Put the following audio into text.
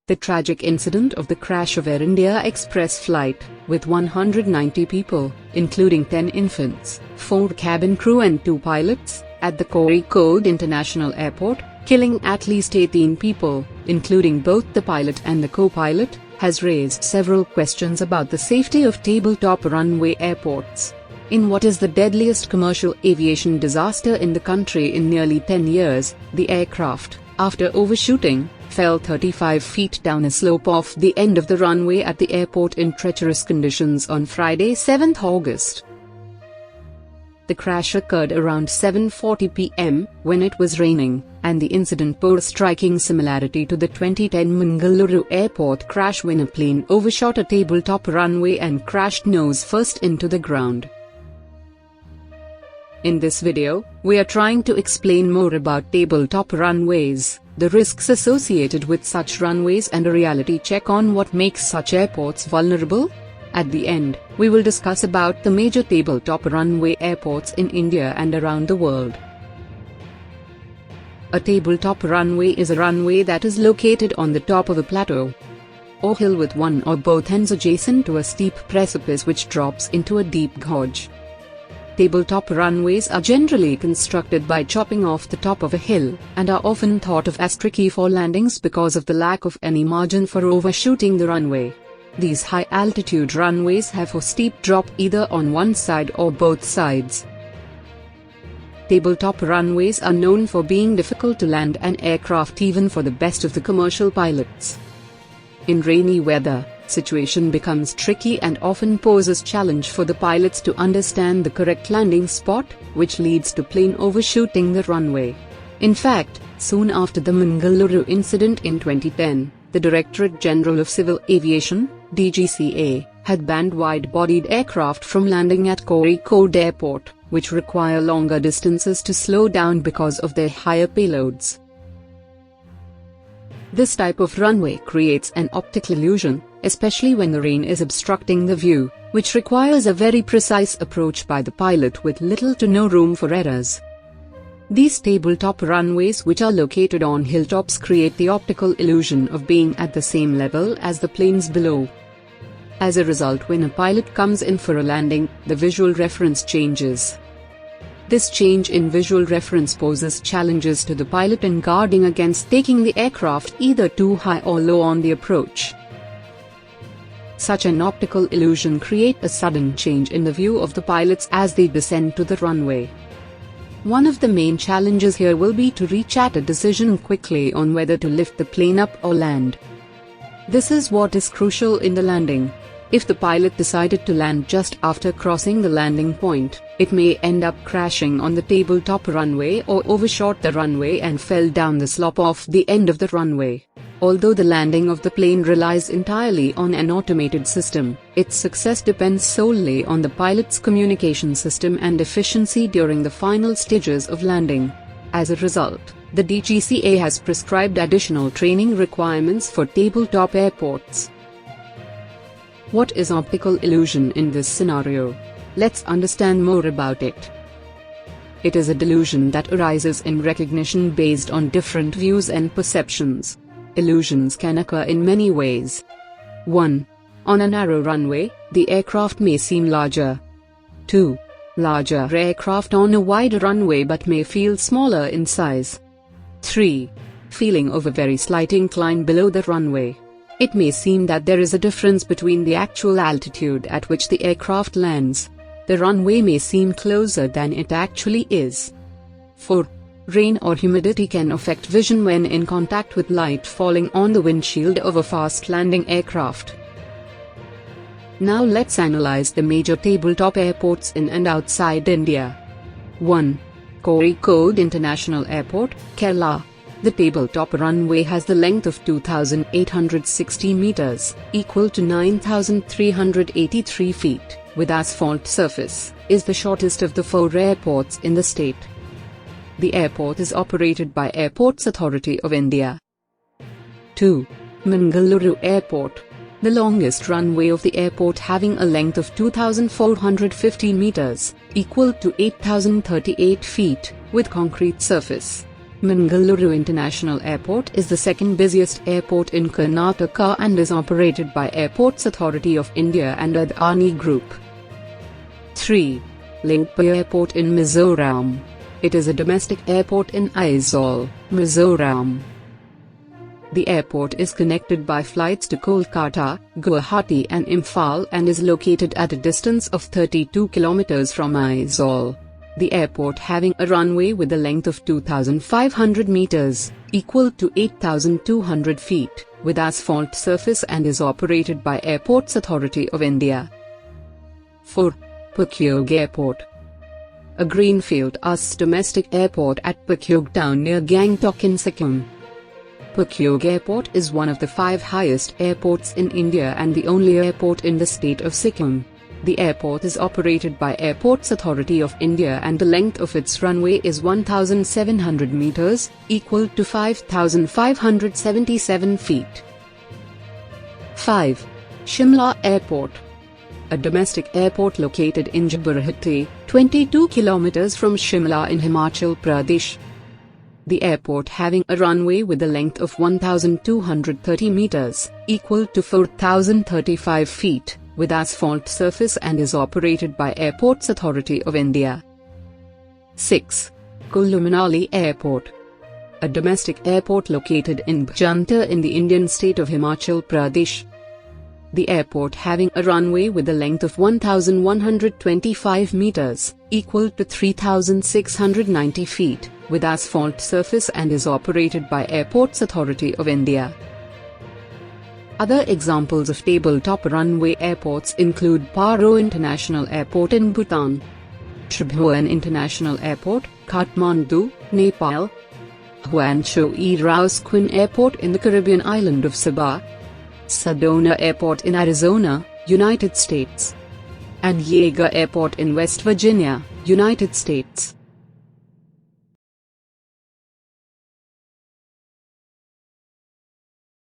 The tragic incident of the crash of Airindia Express flight, with 190 people, including 10 infants, 4 cabin crew and 2 pilots, at the Kozhikode International Airport, killing at least 18 people, including both the pilot and the co-pilot, has raised several questions about the safety of Table Top Runway Airports. In what is the deadliest commercial aviation disaster in the country in nearly 10 years, the aircraft, after overshooting, fell 35 feet down a slope off the end of the runway at the airport in treacherous conditions on Friday, 7 August. The crash occurred around 7:40 p.m., when it was raining, and the incident bore striking similarity to the 2010 Mangaluru airport crash when a plane overshot a tabletop runway and crashed nose first into the ground. In this video, we are trying to explain more about tabletop runways, the risks associated with such runways and a reality check on what makes such airports vulnerable. At the end, we will discuss about the major tabletop runway airports in India and around the world. A tabletop runway is a runway that is located on the top of a plateau or hill with one or both ends adjacent to a steep precipice which drops into a deep gorge. Tabletop runways are generally constructed by chopping off the top of a hill, and are often thought of as tricky for landings because of the lack of any margin for overshooting the runway. These high-altitude runways have a steep drop either on one side or both sides. Tabletop runways are known for being difficult to land an aircraft even for the best of the commercial pilots. In rainy weather, situation becomes tricky and often poses challenge for the pilots to understand the correct landing spot, which leads to plane overshooting the runway. In fact, soon after the Mangaluru incident in 2010, the Directorate General of Civil Aviation, DGCA, had banned wide-bodied aircraft from landing at Kozhikode Airport, which require longer distances to slow down because of their higher payloads. This type of runway creates an optical illusion, especially when the rain is obstructing the view, which requires a very precise approach by the pilot with little to no room for errors. These tabletop runways, which are located on hilltops, create the optical illusion of being at the same level as the planes below. As a result, when a pilot comes in for a landing, the visual reference changes. This change in visual reference poses challenges to the pilot in guarding against taking the aircraft either too high or low on the approach. Such an optical illusion creates a sudden change in the view of the pilots as they descend to the runway. One of the main challenges here will be to reach at a decision quickly on whether to lift the plane up or land. This is what is crucial in the landing. If the pilot decided to land just after crossing the landing point, it may end up crashing on the tabletop runway or overshot the runway and fell down the slope off the end of the runway. Although the landing of the plane relies entirely on an automated system, its success depends solely on the pilot's communication system and efficiency during the final stages of landing. As a result, the DGCA has prescribed additional training requirements for tabletop airports. What is optical illusion in this scenario? Let's understand more about it. It is a delusion that arises in recognition based on different views and perceptions. Illusions can occur in many ways. 1. On a narrow runway, the aircraft may seem larger. 2. Larger aircraft on a wide runway but may feel smaller in size. 3. Feeling of a very slight incline below the runway. It may seem that there is a difference between the actual altitude at which the aircraft lands. The runway may seem closer than it actually is. 4. Rain or humidity can affect vision when in contact with light falling on the windshield of a fast-landing aircraft. Now let's analyze the major tabletop airports in and outside India. 1. Kozhikode International Airport, Kerala. The tabletop runway has the length of 2,860 meters, equal to 9,383 feet, with asphalt surface, is the shortest of the 4 airports in the state. The airport is operated by Airports Authority of India. 2. Mangaluru Airport. The longest runway of the airport having a length of 2,450 meters, equal to 8,038 feet, with concrete surface. Mangaluru International Airport is the second busiest airport in Karnataka and is operated by Airports Authority of India and Adani Group. 3. Karippur Airport in Mizoram. It is a domestic airport in Aizawl, Mizoram. The airport is connected by flights to Kolkata, Guwahati and Imphal and is located at a distance of 32 km from Aizawl. The airport having a runway with a length of 2,500 meters, equal to 8,200 feet, with asphalt surface and is operated by Airports Authority of India. 4. Kozhikode Airport. A greenfield domestic airport at Kozhikode town near Gangtok in Sikkim. Kozhikode Airport is one of the 5 highest airports in India and the only airport in the state of Sikkim. The airport is operated by Airports Authority of India and the length of its runway is 1,700 meters, equal to 5,577 feet. 5. Shimla Airport. A domestic airport located in Jaborhati, 22 kilometers from Shimla in Himachal Pradesh. The airport having a runway with a length of 1,230 meters, equal to 4,035 feet, with asphalt surface and is operated by Airports Authority of India. 6. Kullu Manali Airport. A domestic airport located in Bhajantar in the Indian state of Himachal Pradesh. The airport having a runway with a length of 1,125 meters, equal to 3,690 feet, with asphalt surface and is operated by Airports Authority of India. Other examples of Table Top Runway airports include Paro International Airport in Bhutan, Tribhuvan International Airport, Kathmandu, Nepal, Huancho E. Rouse Quinn Airport in the Caribbean island of Sabah, Sedona Airport in Arizona, United States, and Yeager Airport in West Virginia, United States.